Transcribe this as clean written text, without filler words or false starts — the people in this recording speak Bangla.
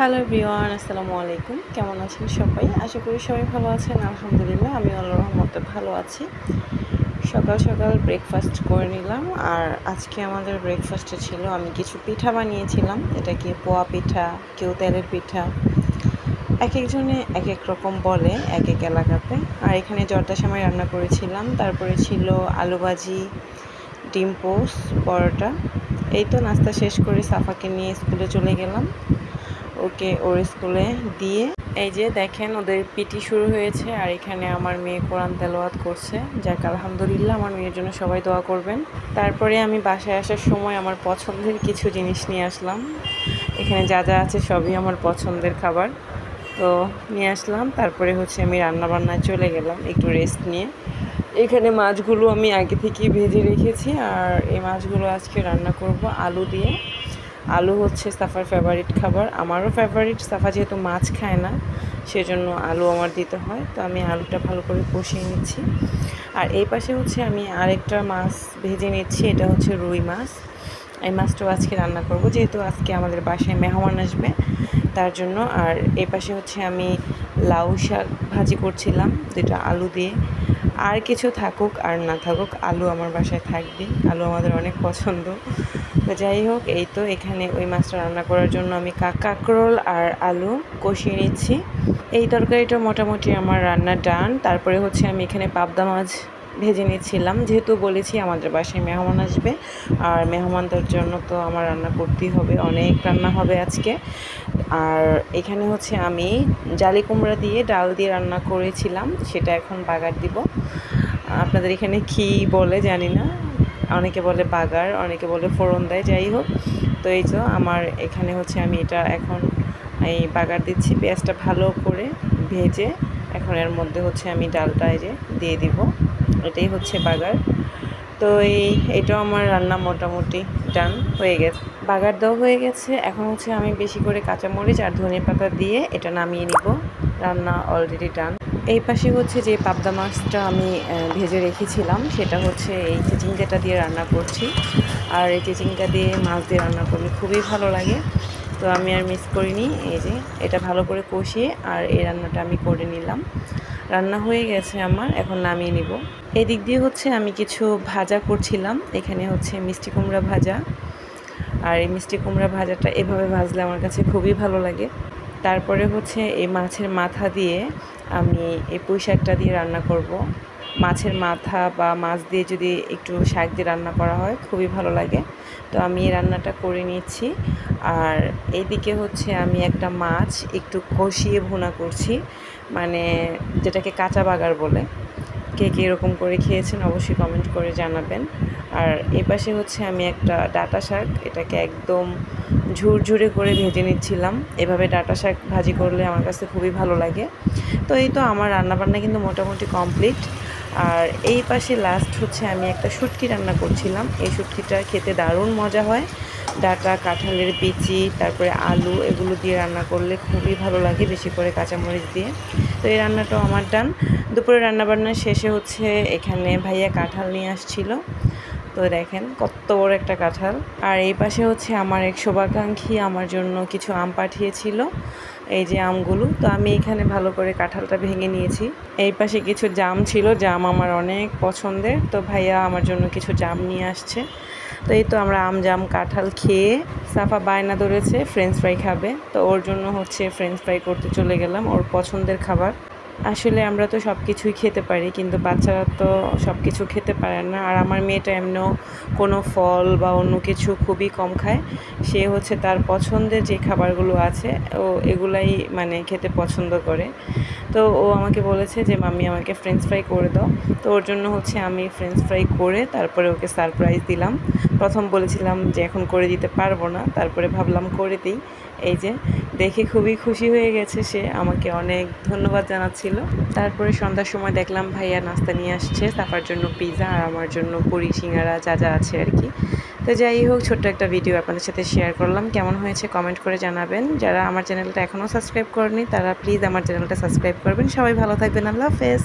হ্যালো এভরিওয়ান, আসসালামু আলাইকুম। কেমন আছেন সবাই? আশা করি সবাই ভালো আছেন। আলহামদুলিল্লাহ, আমি আল্লাহর রহমতে ভালো আছি। সকাল সকাল ব্রেকফাস্ট করে নিলাম। আর আজকে আমাদের ব্রেকফাস্টে ছিল, আমি কিছু পিঠা বানিয়েছিলাম। এটাকে পোয়া পিঠা, কেউ তেলের পিঠা, এক একজনে এক এক রকম বলে এক এক এলাকাতে। আর এখানে জর্দা সেমাই রান্না করেছিলাম। তারপরে ছিল আলু ভাজি, ডিম পোস্ট, পরোটা। এই তো নাস্তা শেষ করে সাফাকে নিয়ে স্কুলে চলে গেলাম। ওকে ওর স্কুলে দিয়ে এই যে দেখেন ওদের পিটি শুরু হয়েছে। আর এখানে আমার মেয়ে কোরআন তেলাওয়াত করছে। যাক আলহামদুলিল্লাহ, আমার মেয়ের জন্য সবাই দোয়া করবেন। তারপরে আমি বাসায় আসার সময় আমার পছন্দের কিছু জিনিস নিয়ে আসলাম। এখানে যা যা আছে সবই আমার পছন্দের খাবার, তো নিয়ে আসলাম। তারপরে আমি রান্নাবান্নায় চলে গেলাম একটু রেস্ট নিয়ে। এখানে মাছগুলো আমি আগে থেকেই ভেজে রেখেছি। আর এই মাছগুলো আজকে রান্না করব আলু দিয়ে। আলু সাফার ফেভারিট খাবার, আমারও ফেভারিট। সাফা যেহেতু মাছ খায় না, সেজন্য আলু আমার দিতে হয়। তো আমি আলুটা ভালো করে কষিয়ে নিচ্ছি। আর এই পাশে আমি আরেকটা মাছ ভেজে নিচ্ছি। এটা রুই মাছ। এই মাছটাও আজকে রান্না করব, যেহেতু আজকে আমাদের বাসায় মেহমান আসবে তার জন্য। আর এই পাশে আমি লাউ শাক ভাজি করছিলাম যেটা আলু দিয়ে। আর কিছু থাকুক আর না থাকুক, আলু আমার বাসায় থাকবে। আলু আমাদের অনেক পছন্দ। তো যাই হোক, এই তো এখানে ওই মাছটা রান্না করার জন্য আমি কাঁকরোল আর আলু কষিয়ে নিচ্ছি। এই তরকারিটা মোটামুটি আমার রান্না ডান। তারপরে আমি এখানে পাবদা মাছ ভেজে নিচ্ছিলাম, যেহেতু বলেছি আমাদের বাসায় মেহমান আসবে। আর মেহমানদের জন্য তো আমার রান্না করতেই হবে, অনেক রান্না হবে আজকে। আর এখানে আমি জালি কুমড়া দিয়ে ডাল দিয়ে রান্না করেছিলাম, সেটা এখন বাগার দিব। আপনাদের এখানে কী বলে জানি না, অনেকে বলে বাগার, অনেকে বলে ফোড়ন দেয়। যাই হোক, তো এই তো আমার এখানে আমি এটা এখন এই বাগার দিচ্ছি। পেঁয়াজটা ভালো করে ভেজে এখন এর মধ্যে আমি ডালটা দিয়ে দিব। এটাই বাগার। তো এটাও আমার রান্না মোটামুটি ডান হয়ে গেছে। বাগার দেওয়া হয়ে গেছে। এখন আমি বেশি করে কাঁচামরিচ আর ধনেপাতা দিয়ে এটা নামিয়ে নিব। রান্না অলরেডি ডান। এই পাশে যে পাবদা মাছটা আমি ভেজে রেখেছিলাম, সেটা এই চিচিঙ্গাটা দিয়ে রান্না করছি। আর এই চিচিঙ্গা দিয়ে মাছ দিয়ে রান্না করলে খুবই ভালো লাগে। তো আমি আর মিস করিনি। এই যে এটা ভালো করে কষিয়ে আর এই রান্নাটা আমি করে নিলাম। রান্না হয়ে গেছে আমার, এখন নামিয়ে নিব। এদিক দিয়ে আমি কিছু ভাজা করছিলাম। এখানে মিষ্টি কুমড়া ভাজা। আর এই মিষ্টি কুমড়া ভাজাটা এভাবে ভাজলে আমার কাছে খুবই ভালো লাগে। তারপরে এই মাছের মাথা দিয়ে আমি এই পুঁই শাকটা দিয়ে রান্না করব। মাছের মাথা বা মাছ দিয়ে যদি একটু শাক দিয়ে রান্না করা হয় খুবই ভালো লাগে। তো আমি এই রান্নাটা করে নিচ্ছি। আর এইদিকে আমি একটা মাছ একটু কষিয়ে ভুনা করছি, মানে যেটাকে কাঁচা বাগার বলে। কে কে এরকম করে খেয়েছেন অবশ্যই কমেন্ট করে জানাবেন। আর এই পাশে আমি একটা ডাঁটা শাক, এটাকে একদম ঝুরঝুরে করে ভেজে নিচ্ছিলাম। এভাবে ডাঁটা শাক ভাজি করলে আমার কাছে খুবই ভালো লাগে। তো এই তো আমার রান্নাবান্না কিন্তু মোটামুটি কমপ্লিট। আর এই পাশে লাস্ট আমি একটা শুটকি রান্না করছিলাম। এই শুটকিটা খেতে দারুণ মজা হয়। ডাঁটা, কাঁঠালের বিচি, তারপরে আলু, এগুলো দিয়ে রান্না করলে খুবই ভালো লাগে, বেশি করে কাঁচামরিচ দিয়ে। তো এই রান্নাটাও আমার ডান। দুপুরে রান্নাবান্না শেষে এখানে ভাইয়া কাঁঠাল নিয়ে আসছিল। তো দেখেন কত বড় একটা কাঁঠাল। আর এই পাশে আমার এক শুভাকাঙ্ক্ষী আমার জন্য কিছু আম পাঠিয়েছিল, এই যে আমগুলো। তো আমি এখানে ভালো করে কাঁঠালটা ভেঙে নিয়েছি। এই পাশে কিছু জাম ছিল, জাম আমার অনেক পছন্দের। তো ভাইয়া আমার জন্য কিছু জাম নিয়ে আসছে। তো এই তো আমরা আম জাম কাঁঠাল খেয়ে সাফা বায়না ধরেছে ফ্রেঞ্চ ফ্রাই খাবে। তো ওর জন্য ফ্রেঞ্চ ফ্রাই করতে চলে গেলাম, ওর পছন্দের খাবার। আসলে আমরা তো সব কিছুই খেতে পারি, কিন্তু বাচ্চারা তো সব কিছু খেতে পারে না। আর আমার মেয়েটা এমনিও কোনো ফল বা অন্য কিছু খুবই কম খায়। সে তার পছন্দের যে খাবারগুলো আছে ও এগুলাই খেতে পছন্দ করে। তো ও আমাকে বলেছে যে মাম্মি আমাকে ফ্রেঞ্চ ফ্রাই করে দাও। তো ওর জন্য আমি ফ্রেঞ্চ ফ্রাই করে তারপরে ওকে সারপ্রাইজ দিলাম। প্রথম বলেছিলাম যে এখন করে দিতে পারবো না, তারপরে ভাবলাম করে দিই। এই যে দেখে খুবই খুশি হয়ে গেছে, সে আমাকে অনেক ধন্যবাদ জানাচ্ছিল। তারপরে সন্ধ্যার সময় দেখলাম ভাইয়া নাস্তা নিয়ে আসছে, সাফার জন্য পিৎজা আর আমার জন্য পুরি, সিঙ্গারা, যা যা আছে আর কি। তো যাই হোক, ছোট্ট একটা ভিডিও আপনাদের সাথে শেয়ার করলাম। কেমন হয়েছে কমেন্ট করে জানাবেন। যারা আমার চ্যানেলটা এখনও সাবস্ক্রাইব করেনি তারা প্লিজ আমার চ্যানেলটা সাবস্ক্রাইব করবেন। সবাই ভালো থাকবেন। আল্লাহ হাফেজ।